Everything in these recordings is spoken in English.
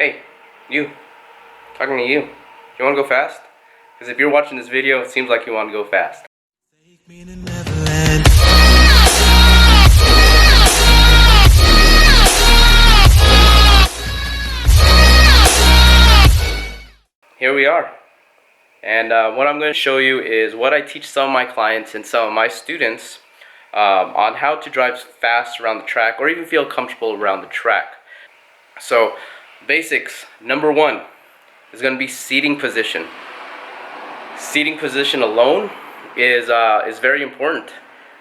Hey, you. Talking to you. You want to go fast? Because if you're watching this video, it seems like you want to go fast. Take me to Neverland. Here we are. And what I'm going to show you is what I teach some of my clients and some of my students on how to drive fast around the track or even feel comfortable around the track. So, basics. Number one is going to be seating position. Seating position alone is very important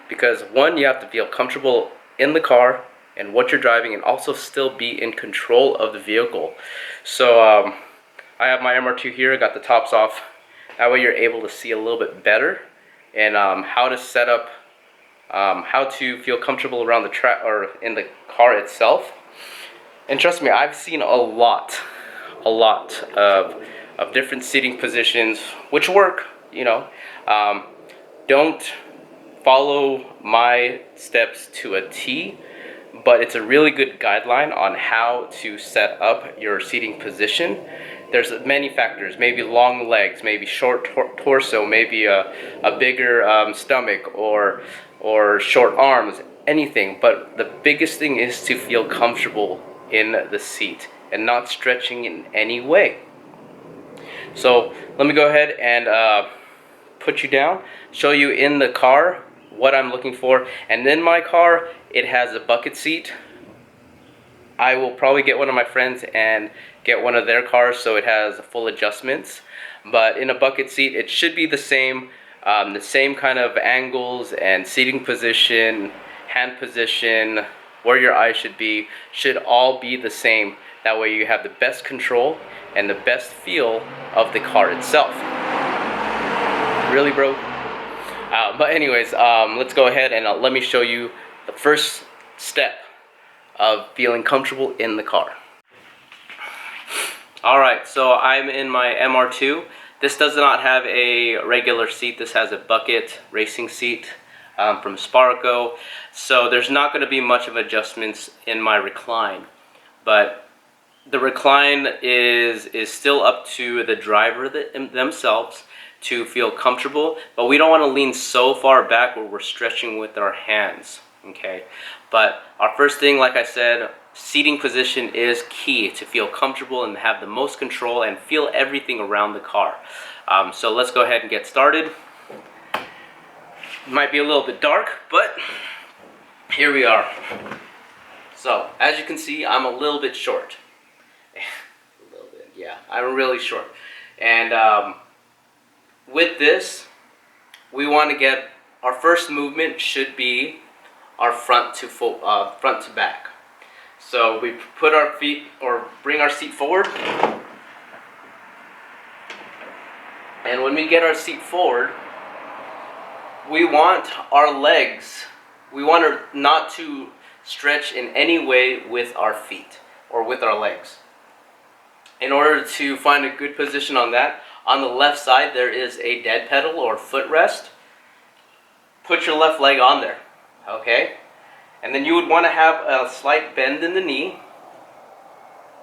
because one, you have to feel comfortable in the car and what you're driving, and also still be in control of the vehicle. So I have my MR2 here. I got the tops off. That way you're able to see a little bit better and how to set up, how to feel comfortable around the track or in the car itself. And trust me, I've seen a lot of different seating positions which work, you know. Don't follow my steps to a T, but it's a really good guideline on how to set up your seating position. There's many factors, maybe long legs, maybe short torso, maybe a bigger stomach or short arms, anything. But the biggest thing is to feel comfortable in the seat and not stretching in any way. So let me go ahead and put you down, show you in the car what I'm looking for. And in my car, it has a bucket seat. I will probably get one of my friends and get one of their cars so it has full adjustments. But in a bucket seat, it should be the same kind of angles and seating position, hand position, where your eyes should all be the same. That way you have the best control and the best feel of the car itself. Really, bro? But anyways, let's go ahead and let me show you the first step of feeling comfortable in the car. Alright, so I'm in my MR2. This does not have a regular seat. This has a bucket racing seat from Sparco. So there's not going to be much of adjustments in my recline. But the recline is still up to the driver themselves to feel comfortable, but we don't want to lean so far back where we're stretching with our hands, okay? But our first thing, like I said, seating position is key to feel comfortable and have the most control and feel everything around the car. So let's go ahead and get started. It might be a little bit dark, but here we are. So as you can see, I'm a little bit short. A little bit, yeah, I'm really short. And with this, we want to get, our first movement should be our front to back. So we put our feet, or bring our seat forward. And when we get our seat forward, we want our legs, we want not to stretch in any way with our feet or with our legs. In order to find a good position on that, on the left side there is a dead pedal or footrest. Put your left leg on there, okay? And then you would want to have a slight bend in the knee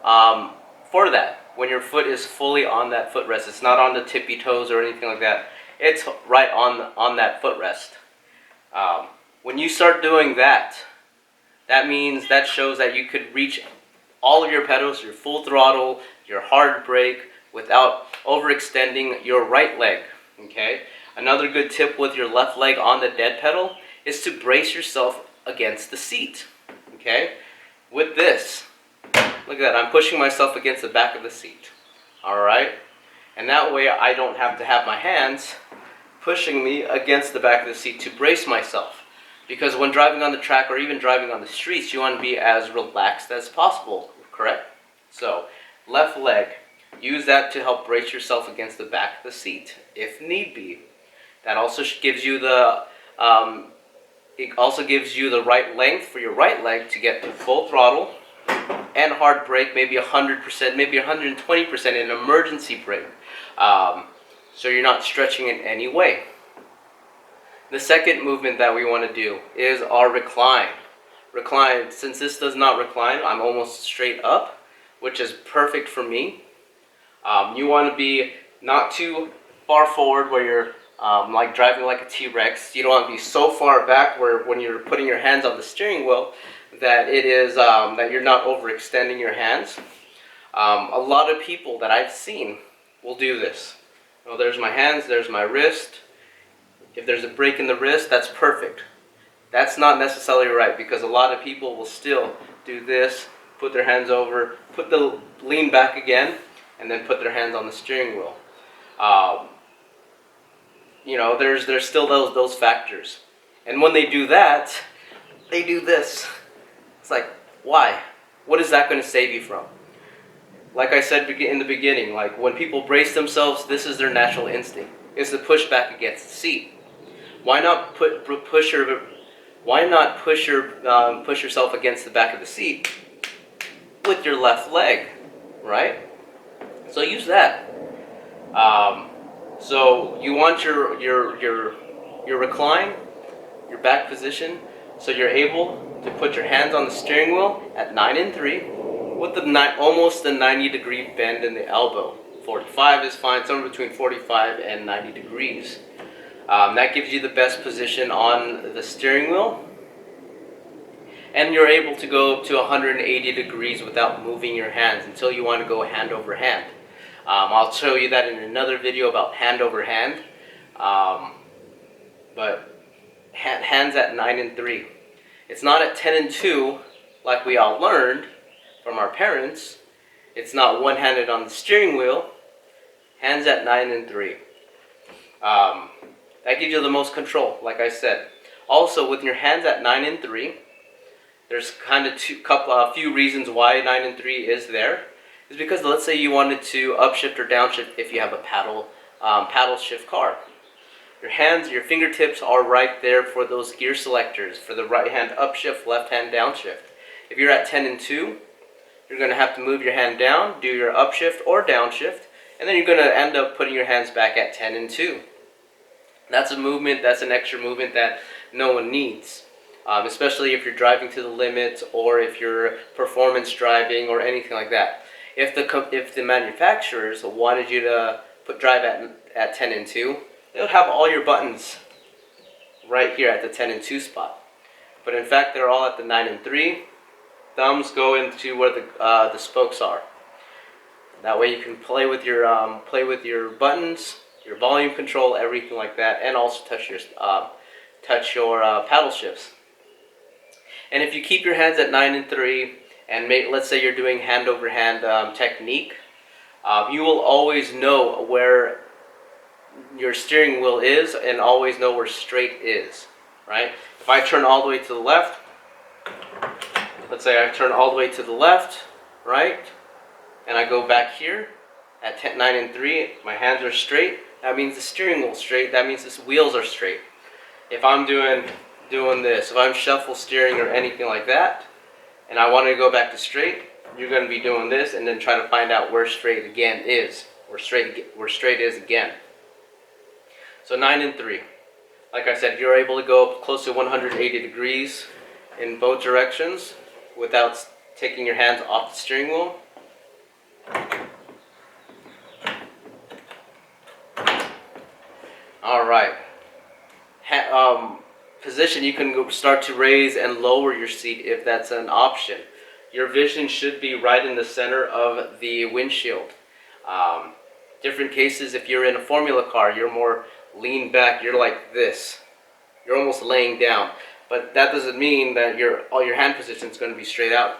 for that. When your foot is fully on that footrest, it's not on the tippy toes or anything like that. It's right on that footrest. When you start doing that, that shows that you could reach all of your pedals, your full throttle, your hard brake, without overextending your right leg, okay? Another good tip with your left leg on the dead pedal is to brace yourself against the seat, okay? With this, look at that, I'm pushing myself against the back of the seat, all right? And that way I don't have to have my hands pushing me against the back of the seat to brace myself. Because when driving on the track or even driving on the streets, you want to be as relaxed as possible, correct? So, left leg, use that to help brace yourself against the back of the seat, if need be. That also gives you the right length for your right leg to get to full throttle and hard brake, maybe 100%, maybe 120% in emergency brake. So you're not stretching in any way. The second movement that we want to do is our recline. Recline, since this does not recline, I'm almost straight up. which is perfect for me. You want to be not too far forward where you're like driving like a T-Rex. You don't want to be so far back where when you're putting your hands on the steering wheel that it is that you're not overextending your hands. A lot of people that I've seen will do this. Oh, there's my hands, there's my wrist. If there's a break in the wrist, that's perfect. That's not necessarily right, because a lot of people will still do this, put their hands over, lean back again, and then put their hands on the steering wheel. There's still those factors. And when they do that, they do this. It's like, why? What is that going to save you from? Like I said in the beginning, like when people brace themselves, this is their natural instinct, is to push back against the seat. Why not push yourself against the back of the seat with your left leg, right? So use that. So you want your recline, your back position, so you're able to put your hands on the steering wheel at 9 and 3 with almost a 90-degree bend in the elbow. 45 is fine, somewhere between 45 and 90 degrees. That gives you the best position on the steering wheel. And you're able to go up to 180 degrees without moving your hands until you want to go hand over hand. I'll show you that in another video about hand over hand. But hands at 9 and 3. It's not at 10 and 2 like we all learned from our parents. It's not one-handed on the steering wheel. Hands at 9 and 3. That gives you the most control, like I said. Also, with your hands at 9 and 3, there's kind of a few reasons why 9 and 3 is there. Is because let's say you wanted to upshift or downshift if you have a paddle shift car. Your hands, your fingertips are right there for those gear selectors, for the right hand upshift, left hand downshift. If you're at 10 and 2, you're going to have to move your hand down, do your upshift or downshift, and then you're going to end up putting your hands back at 10 and 2. That's a movement, that's an extra movement that no one needs. Especially if you're driving to the limit or if you're performance driving or anything like that. If the manufacturers wanted you to drive at 10 and 2, they would have all your buttons right here at the 10 and 2 spot. But in fact, they're all at the 9 and 3. Thumbs go into where the spokes are. That way you can play with your buttons, your volume control, everything like that, and also touch your paddle shifts. And if you keep your hands at 9 and 3, and let's say you're doing hand over hand technique, you will always know where your steering wheel is and always know where straight is, right? If I turn all the way to the left, let's say I turn all the way to the left, right, and I go back here at 9 and 3, my hands are straight, that means the steering wheel is straight, that means the wheels are straight. If I'm doing this, if I'm shuffle steering or anything like that, and I want to go back to straight, you're going to be doing this and then try to find out where straight again is, where straight is again. So 9 and 3. Like I said, you're able to go up close to 180 degrees in both directions without taking your hands off the steering wheel. All right. Position, you can start to raise and lower your seat if that's an option. Your vision should be right in the center of the windshield. Different cases, if you're in a formula car, you're more lean back, you're like this. You're almost laying down. But that doesn't mean that all your hand position is going to be straight out.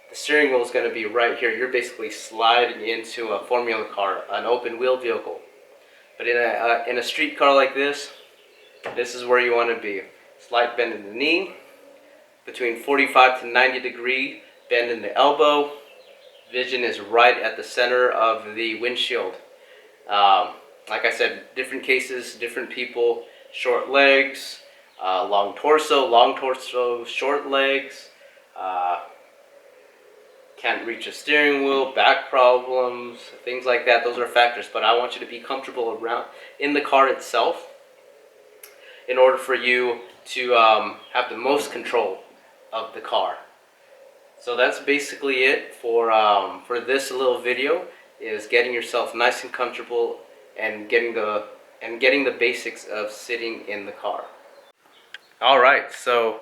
The steering wheel is going to be right here. You're basically sliding into a formula car, an open wheel vehicle. But in a street car like this is where you want to be. Slight bend in the knee, between 45 to 90 degree bend in the elbow. Vision is right at the center of the windshield. Like I said, different cases, different people, short legs, long torso, short legs, can't reach a steering wheel, back problems, things like that. Those are factors, but I want you to be comfortable around in the car itself in order for you to have the most control of the car. So that's basically it for this little video, is getting yourself nice and comfortable and getting the basics of sitting in the car. All right, so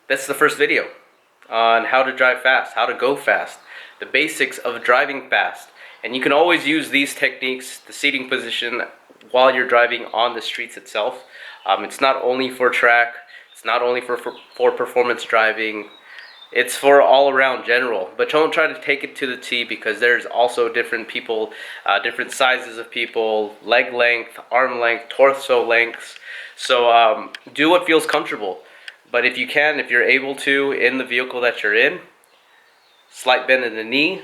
that's the first video on how to drive fast, how to go fast, the basics of driving fast. And you can always use these techniques, the seating position, while you're driving on the streets itself. It's not only for track, it's not only for performance driving, it's for all around general. But don't try to take it to the T, because there's also different people, different sizes of people, leg length, arm length, torso lengths. So do what feels comfortable. But if you can, if you're able to, in the vehicle that you're in, slight bend in the knee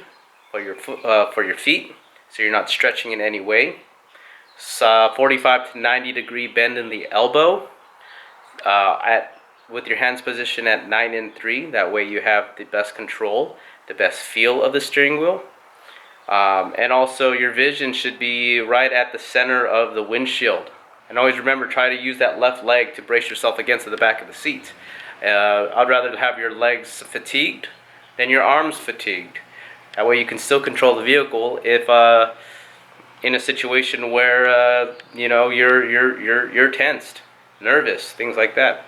for your feet, so you're not stretching in any way. 45 to 90 degree bend in the elbow, with your hands positioned at 9 and 3. That way you have the best control, the best feel of the steering wheel. And also your vision should be right at the center of the windshield. And always remember, try to use that left leg to brace yourself against the back of the seat. I'd rather have your legs fatigued than your arms fatigued. That way you can still control the vehicle if in a situation where you're tensed, nervous, things like that.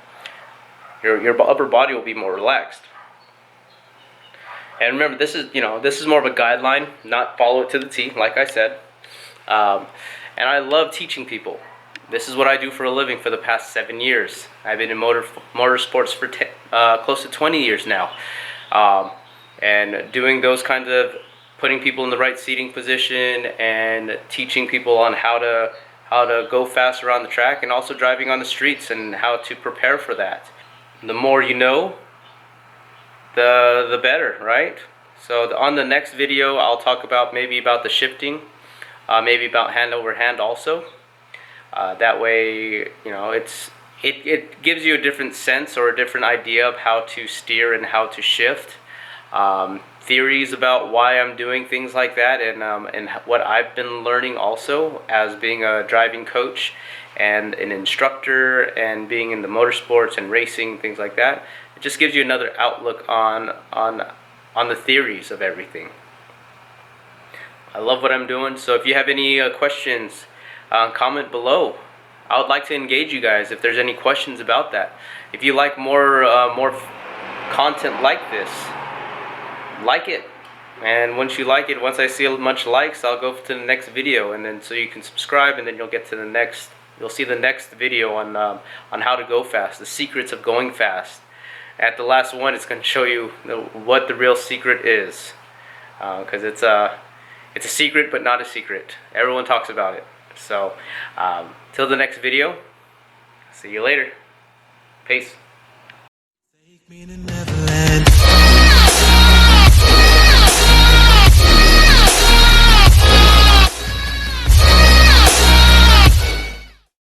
Your upper body will be more relaxed. And remember, this is more of a guideline, not follow it to the T, like I said. And I love teaching people. This is what I do for a living for the past 7 years. I've been in motorsports for close to 20 years now. And doing those kinds of, putting people in the right seating position and teaching people on how to go fast around the track, and also driving on the streets and how to prepare for that. The more you know, the better, right? So on the next video, I'll talk about maybe about the shifting, maybe about hand over hand also. That way, it gives you a different sense or a different idea of how to steer and how to shift. Theories about why I'm doing things like that, and what I've been learning also as being a driving coach and an instructor, and being in the motorsports and racing, things like that. It just gives you another outlook on the theories of everything. I love what I'm doing. So if you have any questions, comment below. I would like to engage you guys if there's any questions about that. If you like more content like this, like it. And once you like it, once I see much likes, I'll go to the next video, and then so you can subscribe, and then you'll get to the next. You'll see the next video on how to go fast, the secrets of going fast. At the last one, it's going to show you what the real secret is, because it's a secret, but not a secret. Everyone talks about it. So, till the next video, see you later. Peace.